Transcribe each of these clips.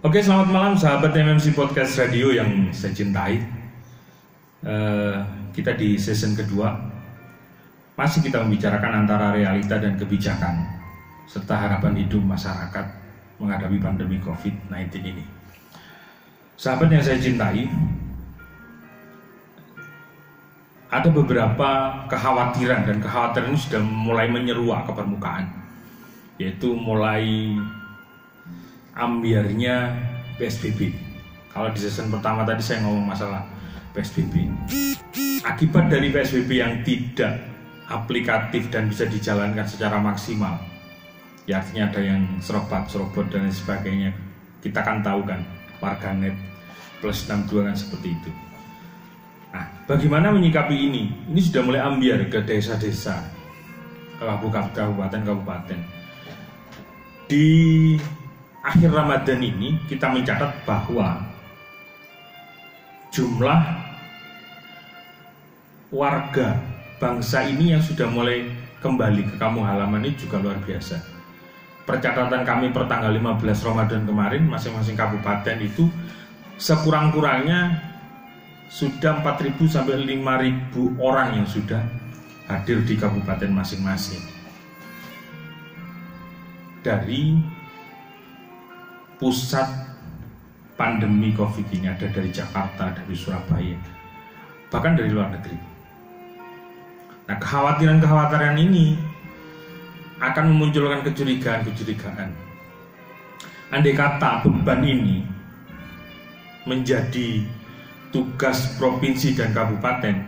Oke, selamat malam sahabat MMC Podcast Radio yang saya cintai. Kita di season kedua. Masih kita membicarakan antara realita dan kebijakan serta harapan hidup masyarakat menghadapi pandemi COVID-19 ini. Sahabat yang saya cintai, ada beberapa kekhawatiran dan kekhawatiran ini sudah mulai menyeruak ke permukaan, yaitu mulai ambiarnya PSBB. Kalau di season pertama tadi saya ngomong masalah PSBB. Akibat dari PSBB yang tidak aplikatif dan bisa dijalankan secara maksimal, ya artinya ada yang serobot dan lain sebagainya. Kita kan tahu kan, warganet plus 62 kan seperti itu. Nah, bagaimana menyikapi ini? Ini sudah mulai ambiar ke desa-desa, ke kabupaten-kabupaten. Di akhir Ramadan ini kita mencatat bahwa jumlah warga bangsa ini yang sudah mulai kembali ke kampung halaman ini juga luar biasa. Percatatan kami per tanggal 15 Ramadan kemarin, masing-masing kabupaten itu sekurang-kurangnya sudah 4.000 sampai 5.000 orang yang sudah hadir di kabupaten masing-masing. Dari pusat pandemi COVID ini ada dari Jakarta, dari Surabaya, bahkan dari luar negeri. Nah, kekhawatiran ini akan memunculkan kecurigaan. Andai kata beban ini menjadi tugas provinsi dan kabupaten,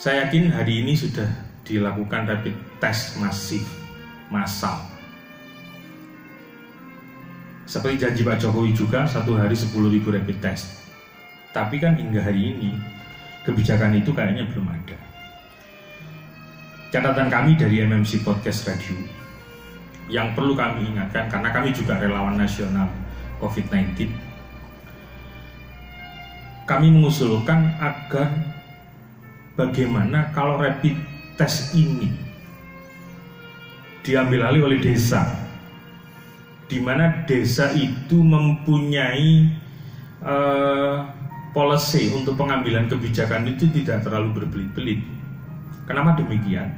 saya yakin hari ini sudah dilakukan rapid test massal. Seperti janji Pak Jokowi juga, satu hari 10.000 rapid test. Tapi kan hingga hari ini kebijakan itu kayaknya belum ada. Catatan kami dari MMC Podcast Radio yang perlu kami ingatkan, karena kami juga relawan nasional COVID-19, kami mengusulkan agar bagaimana kalau rapid test ini diambil alih oleh desa, di mana desa itu mempunyai policy untuk pengambilan kebijakan itu tidak terlalu berbelit-belit. Kenapa demikian?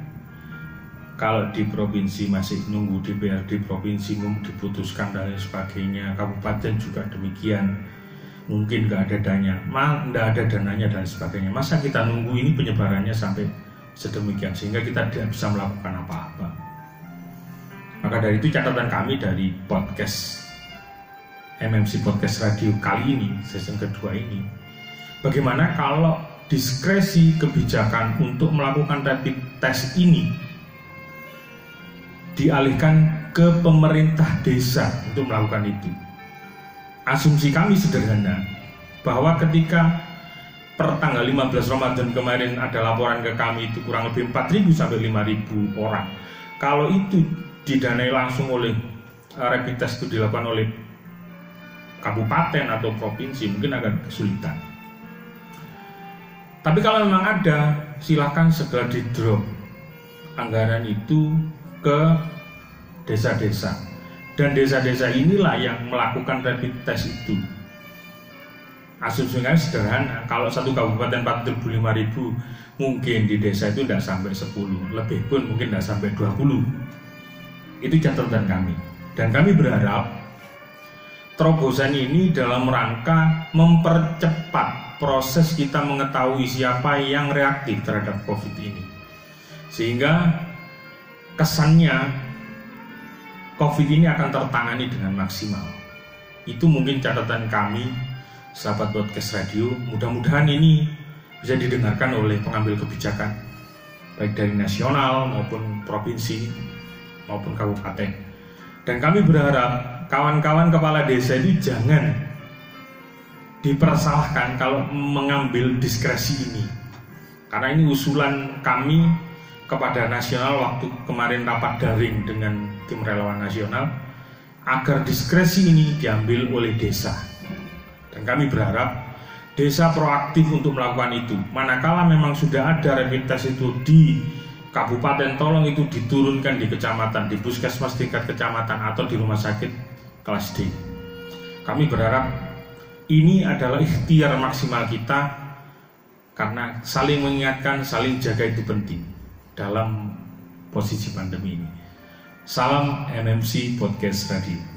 Kalau di provinsi masih nunggu DPRD provinsi diputuskan dan lain sebagainya, kabupaten juga demikian, mungkin nggak ada dananya dan sebagainya. Masa kita nunggu ini penyebarannya sampai sedemikian sehingga kita tidak bisa melakukan apa-apa? Maka dari itu catatan kami dari podcast MMC Podcast Radio kali ini, season kedua ini, bagaimana kalau diskresi kebijakan untuk melakukan rapid test ini dialihkan ke pemerintah desa untuk melakukan itu. Asumsi kami sederhana, bahwa ketika per tanggal 15 Ramadan kemarin ada laporan ke kami itu kurang lebih 4.000 sampai 5.000 orang. Kalau itu didanai langsung oleh rapid test itu dilakukan oleh kabupaten atau provinsi, mungkin agak kesulitan. Tapi kalau memang ada, silakan segera di-drop anggaran itu ke desa-desa. Dan desa-desa inilah yang melakukan rapid test itu. Asumsinya sederhana, kalau satu kabupaten 45.000, mungkin di desa itu tidak sampai 10, lebih pun mungkin tidak sampai 20. Itu catatan kami. Dan kami berharap terobosan ini dalam rangka mempercepat proses kita mengetahui siapa yang reaktif terhadap COVID ini. Sehingga kesannya COVID ini akan tertangani dengan maksimal. Itu mungkin catatan kami, sahabat podcast radio. Mudah-mudahan ini bisa didengarkan oleh pengambil kebijakan, baik dari nasional maupun provinsi maupun kabupaten. Dan kami berharap kawan-kawan kepala desa itu jangan dipersalahkan kalau mengambil diskresi ini, karena ini usulan kami kepada nasional waktu kemarin rapat daring dengan tim relawan nasional, agar diskresi ini diambil oleh desa. Dan kami berharap desa proaktif untuk melakukan itu. Manakala memang sudah ada rapid test itu di kabupaten, tolong itu diturunkan di kecamatan, di puskesmas tingkat kecamatan atau di rumah sakit kelas D. Kami berharap ini adalah ikhtiar maksimal kita, karena saling mengingatkan, saling jaga itu penting dalam posisi pandemi ini. Salam MMC Podcast Radio.